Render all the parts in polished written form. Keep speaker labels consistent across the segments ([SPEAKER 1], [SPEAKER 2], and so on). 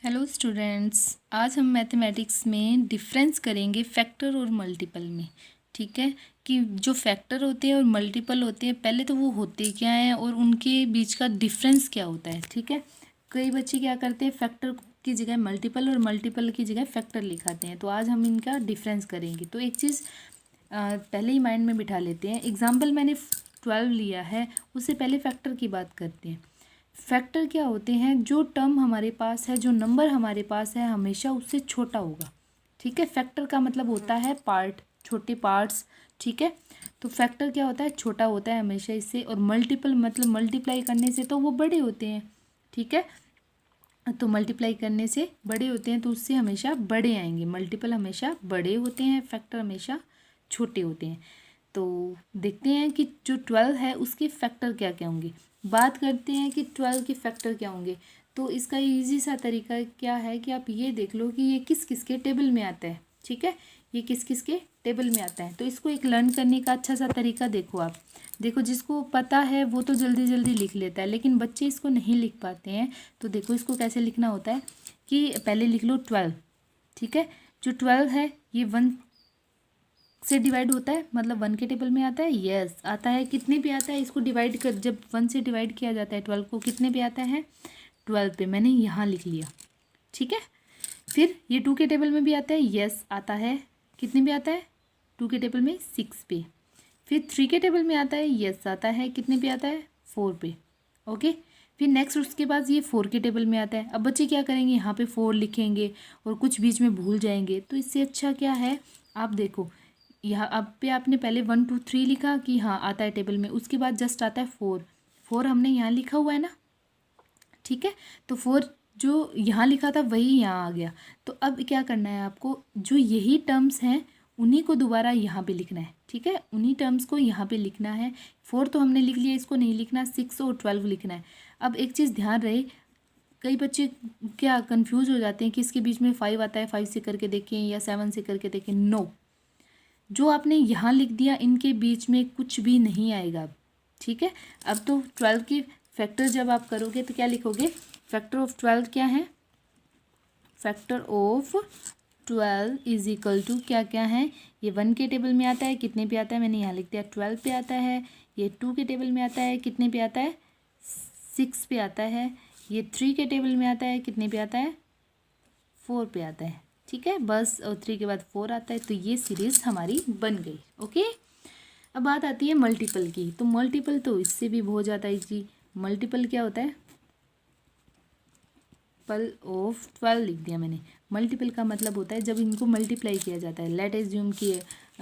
[SPEAKER 1] Hello students, आज हम mathematics में डिफरेंस करेंगे फैक्टर और मल्टीपल में। ठीक है कि जो फैक्टर होते हैं और मल्टीपल होते हैं, पहले तो वो होते क्या हैं और उनके बीच का डिफरेंस क्या होता है। ठीक है, कई बच्चे क्या करते हैं, फैक्टर की जगह मल्टीपल और मल्टीपल की जगह फैक्टर लिखाते हैं। तो आज हम इनका डिफरेंस करेंगे। तो एक चीज़ पहले ही माइंड में बिठा लेते हैं। एग्जाम्पल मैंने 12 लिया है, उससे पहले फैक्टर की बात करते हैं। फैक्टर क्या होते हैं, जो टर्म हमारे पास है, जो नंबर हमारे पास है, हमेशा उससे छोटा होगा। ठीक है, फैक्टर का मतलब होता है पार्ट, छोटे पार्ट्स। ठीक है, तो फैक्टर क्या होता है, छोटा होता है हमेशा इससे। और मल्टीपल मतलब मल्टीप्लाई करने से तो वो बड़े होते हैं। ठीक है, तो मल्टीप्लाई करने से बड़े होते हैं, तो उससे हमेशा बड़े आएंगे। मल्टीपल हमेशा बड़े होते हैं, फैक्टर हमेशा छोटे होते हैं। तो देखते हैं कि जो 12 है उसके फैक्टर क्या क्या होंगे। बात करते हैं कि 12 के फैक्टर क्या होंगे। तो इसका इजी सा तरीका क्या है कि आप ये देख लो कि ये किस किस के टेबल में आता है। ठीक है, ये किस किस के टेबल में आता है। तो इसको एक लर्न करने का अच्छा सा तरीका देखो। आप देखो, जिसको पता है वो तो जल्दी जल्दी लिख लेता है, लेकिन बच्चे इसको नहीं लिख पाते हैं। तो देखो इसको कैसे लिखना होता है कि पहले लिख लो 12। ठीक है, जो 12 है ये 1 से डिवाइड होता है, मतलब 1 के टेबल में आता है। यस, आता है। कितने पे आता है, इसको डिवाइड कर, जब 1 से डिवाइड किया जाता है 12 को, कितने पे आता है, 12 पे। मैंने यहाँ लिख लिया। ठीक है, फिर ये 2 के टेबल में भी आता है। यस, आता है। कितने पे आता है, 2 के टेबल में 6 पे। फिर 3 के टेबल में आता है। यस, आता है। कितने पे आता है, 4 पे। ओके, फिर नेक्स्ट उसके बाद ये 4 के टेबल में आता है। अब बच्चे क्या करेंगे, यहाँ पे 4 लिखेंगे और कुछ बीच में भूल जाएंगे। तो इससे अच्छा क्या है, आप देखो यहाँ अब पे आपने पहले 1 2 3 लिखा कि हाँ आता है टेबल में, उसके बाद जस्ट आता है 4। 4 हमने यहाँ लिखा हुआ है ना। ठीक है, तो 4 जो यहाँ लिखा था वही यहाँ आ गया। तो अब क्या करना है आपको, जो यही टर्म्स हैं उन्हीं को दोबारा यहाँ पे लिखना है। ठीक है, उन्हीं टर्म्स को यहाँ पे लिखना है। 4 तो हमने लिख लिया, इसको नहीं लिखना। 6 और 12 लिखना है। अब एक चीज़ ध्यान रहे, कई बच्चे क्या कंफ्यूज हो जाते हैं कि इसके बीच में 5 आता है, 5 से करके देखें या 7 से करके देखें। नो, जो आपने यहाँ लिख दिया इनके बीच में कुछ भी नहीं आएगा। ठीक है, अब तो 12 की फैक्टर जब आप करोगे तो क्या लिखोगे, फैक्टर ऑफ 12 क्या है, factor of 12 is equal to क्या क्या है, ये 1 के टेबल में आता है। कितने पे आता है, मैंने यहाँ लिख दिया 12 पे आता है। ये 2 के टेबल में आता है। कितने पे आता है, 6 पे आता है। ये 3 के टेबल में आता है। कितने पे आता है, 4 पे आता है। ठीक है, बस, और 3 के बाद 4 आता है। तो ये सीरीज हमारी बन गई। ओके, अब बात आती है मल्टीपल की। तो मल्टीपल तो इससे भी बहुत ज़्यादा इजी। मल्टीपल क्या होता है, पल ऑफ 12 लिख दिया मैंने। मल्टीपल का मतलब होता है जब इनको मल्टीप्लाई किया जाता है। लेट एज्यूम कि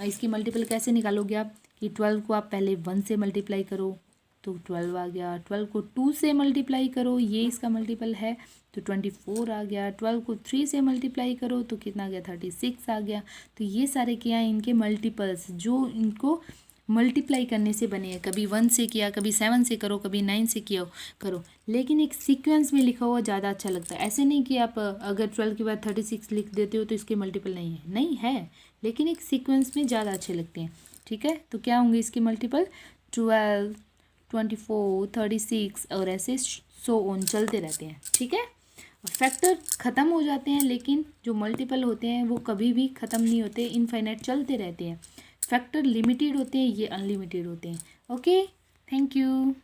[SPEAKER 1] इसकी मल्टीपल कैसे निकालोगे आप, कि 12 को आप पहले 1 से मल्टीप्लाई करो तो 12 आ गया। 12 को 2 से मल्टीप्लाई करो, ये इसका मल्टीपल है, तो 24 आ गया। 12 को 3 से मल्टीप्लाई करो तो कितना आ गया, 36 आ गया। तो ये सारे क्या हैं, इनके मल्टीपल्स जो इनको मल्टीप्लाई करने से बने हैं। कभी 1 से किया, कभी 7 से करो, कभी 9 से किया करो, लेकिन एक सीक्वेंस में लिखा हुआ ज़्यादा अच्छा लगता है। ऐसे नहीं कि आप अगर 12 के बाद 36 लिख देते हो तो इसके मल्टीपल नहीं है, नहीं है, लेकिन एक सीक्वेंस में ज़्यादा अच्छे लगते हैं। ठीक है, तो क्या होंगे इसके मल्टीपल, 12, 24, 36 और ऐसे सो ऑन चलते रहते हैं। ठीक है, फैक्टर ख़त्म हो जाते हैं, लेकिन जो मल्टीपल होते हैं वो कभी भी ख़त्म नहीं होते, इनफाइनाइट चलते रहते हैं। फैक्टर लिमिटेड होते हैं, ये अनलिमिटेड होते हैं। Okay, thank you.